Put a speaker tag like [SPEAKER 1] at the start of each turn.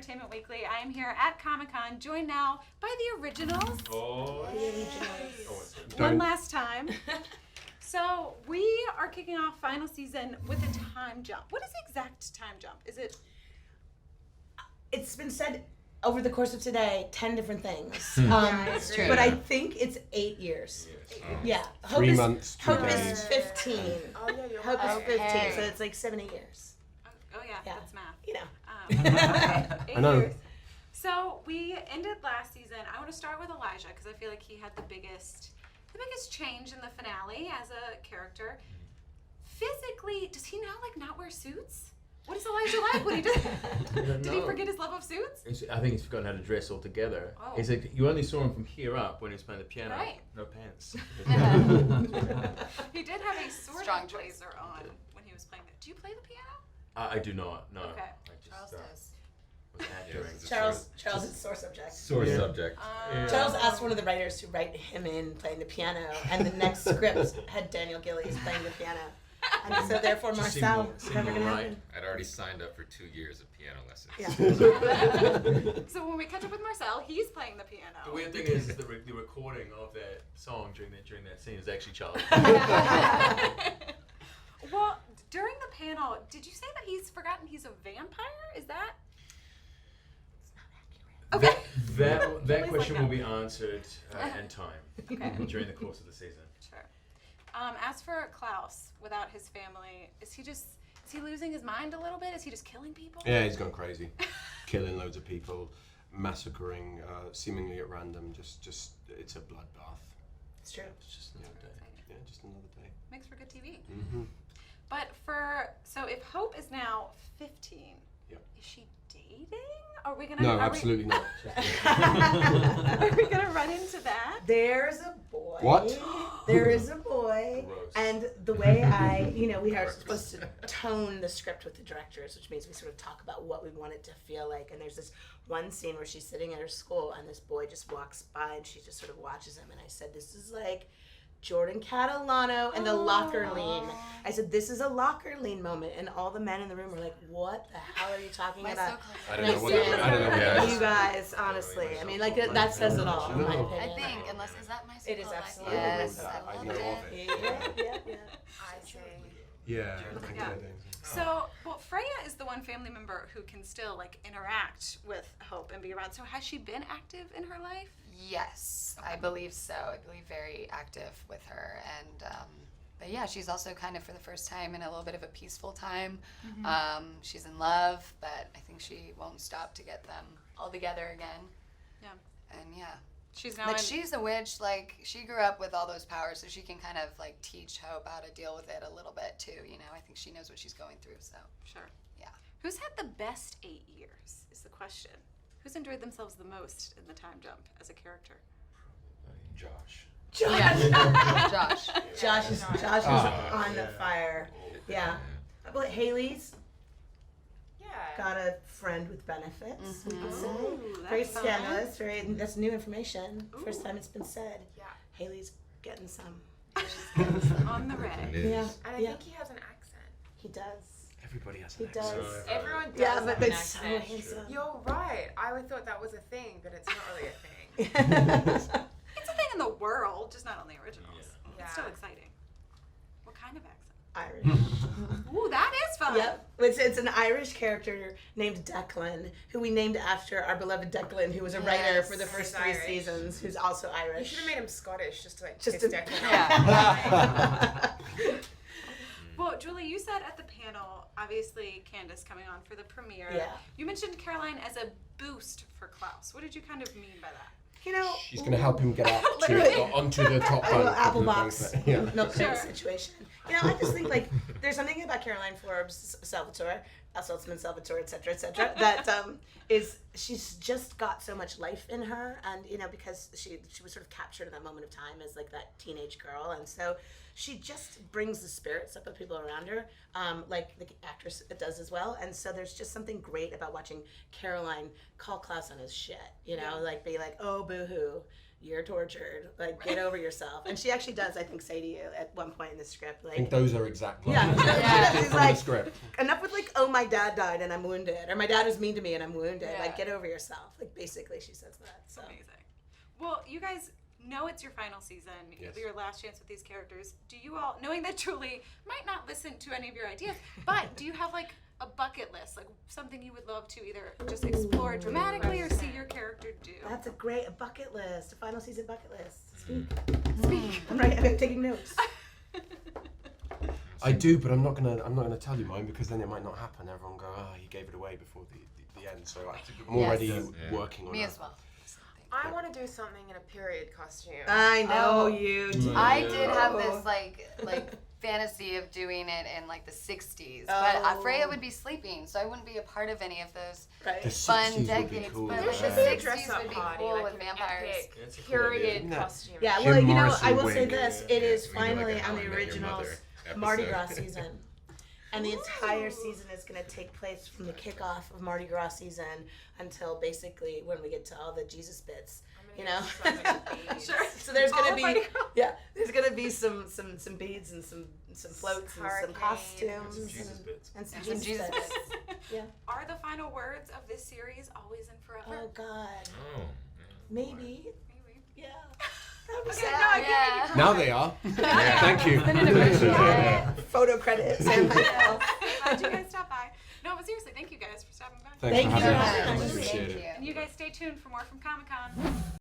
[SPEAKER 1] Entertainment Weekly. I am here at Comic-Con, joined now by the originals. One last time. So we are kicking off final season with a time jump. What is the exact time jump? Is it?
[SPEAKER 2] It's been said over the course of today, 10 different things.
[SPEAKER 3] It's true.
[SPEAKER 2] But I think it's 8 years. Yeah. Hope
[SPEAKER 4] 3
[SPEAKER 2] is,
[SPEAKER 4] months, 2
[SPEAKER 2] Hope
[SPEAKER 4] days.
[SPEAKER 2] is 15.
[SPEAKER 3] Oh, yeah, you're
[SPEAKER 2] Hope
[SPEAKER 3] right.
[SPEAKER 2] is 15, so it's like 7 years.
[SPEAKER 1] Oh yeah,
[SPEAKER 2] Yeah.
[SPEAKER 1] that's math.
[SPEAKER 2] You know.
[SPEAKER 1] Okay, 8
[SPEAKER 4] I know.
[SPEAKER 1] years. So we ended last season. I want to start with Elijah because I feel like he had the biggest change in the finale as a character. Physically, does he now not wear suits? What is Elijah like when he does? Did he forget his love of suits?
[SPEAKER 5] I think he's forgotten how to dress altogether.
[SPEAKER 1] Oh.
[SPEAKER 5] He's like, you only saw him from here up when he was playing the piano.
[SPEAKER 1] Right.
[SPEAKER 5] No pants.
[SPEAKER 1] He did have a sort
[SPEAKER 3] Strong
[SPEAKER 1] of
[SPEAKER 3] choice.
[SPEAKER 1] blazer on when he was playing it. Do you play the piano?
[SPEAKER 5] I do not. No.
[SPEAKER 1] Okay.
[SPEAKER 5] I just,
[SPEAKER 3] Charles does.
[SPEAKER 5] was acting.
[SPEAKER 2] Charles is sore subject.
[SPEAKER 6] Sore
[SPEAKER 5] Yeah.
[SPEAKER 6] subject.
[SPEAKER 2] Charles asked one of the writers to write him in playing the piano, and the next script had Daniel Gillies playing the piano. And so therefore
[SPEAKER 5] Just seemed
[SPEAKER 2] Marcel
[SPEAKER 5] more-
[SPEAKER 2] was
[SPEAKER 5] seemed
[SPEAKER 2] never
[SPEAKER 5] more
[SPEAKER 2] going to
[SPEAKER 5] right.
[SPEAKER 2] happen.
[SPEAKER 6] I'd already signed up for 2 years of piano lessons.
[SPEAKER 2] Yeah.
[SPEAKER 1] So when we catch up with Marcel, he's playing the piano.
[SPEAKER 5] The weird thing is that the recording of that song during that scene is actually Charles.
[SPEAKER 1] Well, during the panel, did you say that he's forgotten he's a vampire? Is that? Okay.
[SPEAKER 5] That
[SPEAKER 1] Always
[SPEAKER 5] question
[SPEAKER 1] like
[SPEAKER 5] will
[SPEAKER 1] that.
[SPEAKER 5] be answered in time during the course of the season.
[SPEAKER 1] Sure. As for Klaus, without his family, is he losing his mind a little bit? Is he just killing people?
[SPEAKER 4] Yeah, he's gone crazy. Killing loads of people, massacring seemingly at random. Just it's a bloodbath.
[SPEAKER 2] It's true.
[SPEAKER 5] It's just another day.
[SPEAKER 4] Yeah, just another day.
[SPEAKER 1] Makes for good TV.
[SPEAKER 4] Mm-hmm.
[SPEAKER 1] But so if Hope is now 15,
[SPEAKER 4] Yep.
[SPEAKER 1] is she dating? Are we gonna?
[SPEAKER 4] No,
[SPEAKER 1] are
[SPEAKER 4] absolutely not.
[SPEAKER 1] Are we gonna run into that?
[SPEAKER 2] There's a boy.
[SPEAKER 4] What?
[SPEAKER 2] There is a boy.
[SPEAKER 5] Gross.
[SPEAKER 2] And the way we are supposed to tone the script with the directors, which means we sort of talk about what we want it to feel like. And there's this one scene where she's sitting at her school and this boy just walks by and she just sort of watches him. And I said, this is like Jordan Catalano and the locker lean. I said, this is a locker lean moment. And all the men in the room were like, what the hell are you talking
[SPEAKER 3] My
[SPEAKER 2] about?
[SPEAKER 3] so
[SPEAKER 6] I
[SPEAKER 2] And
[SPEAKER 6] don't know what
[SPEAKER 2] said,
[SPEAKER 4] I don't know what that is.
[SPEAKER 2] you guys, honestly. I mean, like, that says it all, in my
[SPEAKER 4] No.
[SPEAKER 2] opinion.
[SPEAKER 3] I think, unless, is that my
[SPEAKER 2] It is
[SPEAKER 3] circle of life?
[SPEAKER 2] absolutely
[SPEAKER 3] Yes,
[SPEAKER 4] that.
[SPEAKER 3] I
[SPEAKER 4] I
[SPEAKER 3] loved
[SPEAKER 4] know
[SPEAKER 3] it.
[SPEAKER 4] of it.
[SPEAKER 2] Yeah.
[SPEAKER 3] I say.
[SPEAKER 4] Yeah.
[SPEAKER 1] Yeah. So, Freya is the one family member who can still interact with Hope and be around. So, has she been active in her life?
[SPEAKER 3] Yes, I believe so. I believe very active with her. And, but yeah, she's also kind of for the first time in a little bit of a peaceful time. She's in love, but I think she won't stop to get them all together again.
[SPEAKER 1] Yeah.
[SPEAKER 3] And yeah.
[SPEAKER 1] She's now.
[SPEAKER 3] But she's a witch, she grew up with all those powers, so she can kind of teach Hope how to deal with it a little bit too, I think she knows what she's going through, so.
[SPEAKER 1] Sure.
[SPEAKER 3] Yeah.
[SPEAKER 1] Who's had the best 8 years is the question. Who's enjoyed themselves the most in the time jump as a character?
[SPEAKER 6] Josh.
[SPEAKER 3] Josh.
[SPEAKER 2] Josh is on the fire. Yeah. But Haley's got a friend with benefits, we could say.
[SPEAKER 1] Ooh,
[SPEAKER 2] Very
[SPEAKER 1] that's fun.
[SPEAKER 2] scandalous, that's new information. First
[SPEAKER 1] Ooh.
[SPEAKER 2] time it's been said.
[SPEAKER 7] Yeah.
[SPEAKER 2] Haley's getting some.
[SPEAKER 1] On the red.
[SPEAKER 2] Yeah.
[SPEAKER 7] And I
[SPEAKER 2] Yeah.
[SPEAKER 7] think he has an accent.
[SPEAKER 2] He does.
[SPEAKER 5] Everybody has
[SPEAKER 2] He
[SPEAKER 5] an
[SPEAKER 2] does.
[SPEAKER 5] accent.
[SPEAKER 7] Everyone does
[SPEAKER 2] Yeah,
[SPEAKER 7] have
[SPEAKER 2] but
[SPEAKER 7] an
[SPEAKER 2] it's so
[SPEAKER 7] accent.
[SPEAKER 2] handsome.
[SPEAKER 7] You're right. I would thought that was a thing, but it's not really a thing.
[SPEAKER 1] It's a thing in the world, just not on the originals.
[SPEAKER 7] Yeah.
[SPEAKER 1] It's still exciting. What kind of accent?
[SPEAKER 2] Irish.
[SPEAKER 1] Ooh, that is fun.
[SPEAKER 2] Yep. It's an Irish character named Declan, who we named after our beloved Declan, who was a writer
[SPEAKER 3] Yes.
[SPEAKER 2] for the first
[SPEAKER 7] He's
[SPEAKER 2] 3
[SPEAKER 7] Irish.
[SPEAKER 2] seasons, who's also
[SPEAKER 7] You
[SPEAKER 2] Irish.
[SPEAKER 7] should have made him Scottish just to
[SPEAKER 2] Just
[SPEAKER 7] piss
[SPEAKER 2] to-
[SPEAKER 7] Declan
[SPEAKER 3] Yeah.
[SPEAKER 7] off.
[SPEAKER 1] Well, Julie, you said at the panel, obviously Candace coming on for the premiere.
[SPEAKER 2] Yeah.
[SPEAKER 1] You mentioned Caroline as a boost for Klaus. What did you kind of mean by that?
[SPEAKER 2] You know,
[SPEAKER 4] She's going to help him get up
[SPEAKER 1] Literally.
[SPEAKER 4] onto the top
[SPEAKER 2] a little
[SPEAKER 4] bunk.
[SPEAKER 2] apple
[SPEAKER 4] of the
[SPEAKER 2] box
[SPEAKER 4] bunk. Yeah.
[SPEAKER 2] milk crate
[SPEAKER 1] Sure.
[SPEAKER 2] situation. I just think there's something about Caroline Forbes Salvatore, Saltzman Salvatore, etc., that is she's just got so much life in her, and because she was sort of captured in that moment of time as that teenage girl, and so she just brings the spirits up of people around her, like the actress does as well, and so there's just something great about watching Caroline call Klaus on his shit, be like, oh boo-hoo, you're tortured, get over yourself. And she actually does, I think, say to you at one point in the script,
[SPEAKER 4] I think those are exact lines.
[SPEAKER 2] yeah, she's
[SPEAKER 4] From the
[SPEAKER 2] like,
[SPEAKER 4] script.
[SPEAKER 2] enough with oh my dad died and I'm wounded, or my dad was mean to me and I'm wounded.
[SPEAKER 3] Yeah.
[SPEAKER 2] Like, get over yourself. Like, basically, she says that. So.
[SPEAKER 1] Amazing. Well, you guys know it's your final season,
[SPEAKER 4] Yes.
[SPEAKER 1] your last chance with these characters. Do you all, knowing that Julie might not listen to any of your ideas, but do you have like a bucket list, like something you would love to either just explore dramatically or see your character do?
[SPEAKER 2] That's a bucket list, a final season bucket list. Speak. I'm taking notes.
[SPEAKER 4] I do, but I'm not gonna tell you mine because then it might not happen. Everyone go, oh, he gave it away before the end. So I'm already
[SPEAKER 3] Yes.
[SPEAKER 4] working on
[SPEAKER 3] Me
[SPEAKER 4] that.
[SPEAKER 3] as well.
[SPEAKER 7] I want to do something in a period costume.
[SPEAKER 2] I know
[SPEAKER 3] Oh.
[SPEAKER 2] you do.
[SPEAKER 3] I did have this like fantasy of doing it in like the 60s, but
[SPEAKER 2] Oh.
[SPEAKER 3] Freya would be sleeping, so I wouldn't be a part of any of those
[SPEAKER 2] Right.
[SPEAKER 4] The
[SPEAKER 3] fun
[SPEAKER 4] 60s would be
[SPEAKER 3] decades.
[SPEAKER 4] cool.
[SPEAKER 3] But
[SPEAKER 7] There
[SPEAKER 3] like
[SPEAKER 7] should
[SPEAKER 3] the
[SPEAKER 7] be a
[SPEAKER 3] 60s
[SPEAKER 7] dress-up
[SPEAKER 3] would be
[SPEAKER 7] party,
[SPEAKER 3] cool
[SPEAKER 7] like
[SPEAKER 3] with
[SPEAKER 7] an
[SPEAKER 3] vampires.
[SPEAKER 7] epic
[SPEAKER 5] That's a cool idea.
[SPEAKER 7] period
[SPEAKER 4] Isn't it?
[SPEAKER 7] costume.
[SPEAKER 2] Yeah,
[SPEAKER 4] Jim
[SPEAKER 2] well,
[SPEAKER 4] Morrison
[SPEAKER 2] I will say
[SPEAKER 4] wig.
[SPEAKER 2] this:
[SPEAKER 6] Yeah,
[SPEAKER 2] it is
[SPEAKER 6] we do like
[SPEAKER 2] finally
[SPEAKER 6] an How
[SPEAKER 2] on
[SPEAKER 6] I
[SPEAKER 2] the
[SPEAKER 6] Met Your
[SPEAKER 2] originals
[SPEAKER 6] Mother
[SPEAKER 2] Mardi
[SPEAKER 6] episode.
[SPEAKER 2] Gras season, and the entire season is going to take place from the kickoff of Mardi Gras season until basically when we get to all the Jesus bits. You know.
[SPEAKER 1] Sure.
[SPEAKER 2] So there's
[SPEAKER 1] All
[SPEAKER 2] gonna
[SPEAKER 1] of
[SPEAKER 2] be
[SPEAKER 1] Mardi Gras.
[SPEAKER 2] there's gonna be some beads and some floats and some
[SPEAKER 7] Hurricane.
[SPEAKER 2] costumes
[SPEAKER 5] Some Jesus
[SPEAKER 2] and,
[SPEAKER 5] bits.
[SPEAKER 2] and some
[SPEAKER 3] And some
[SPEAKER 2] Jesus
[SPEAKER 3] Jesus
[SPEAKER 2] bits.
[SPEAKER 3] bits.
[SPEAKER 2] Yeah.
[SPEAKER 1] Are the final words of this series always and forever?
[SPEAKER 2] Oh God.
[SPEAKER 6] Oh.
[SPEAKER 2] Maybe.
[SPEAKER 1] Maybe.
[SPEAKER 2] Yeah. That'd be
[SPEAKER 1] Okay,
[SPEAKER 2] sad.
[SPEAKER 1] no, I can't make you
[SPEAKER 4] Now they are.
[SPEAKER 6] Yeah.
[SPEAKER 4] Thank you.
[SPEAKER 2] Yeah. Photo credits and myself.
[SPEAKER 1] Glad you guys stopped by. No, but seriously, thank you guys for stopping by.
[SPEAKER 4] Thanks
[SPEAKER 2] Thank
[SPEAKER 4] for
[SPEAKER 2] you
[SPEAKER 4] having
[SPEAKER 2] so
[SPEAKER 4] us.
[SPEAKER 2] much.
[SPEAKER 4] Appreciate
[SPEAKER 3] Thank
[SPEAKER 4] it.
[SPEAKER 3] you.
[SPEAKER 1] And you guys stay tuned for more from Comic Con.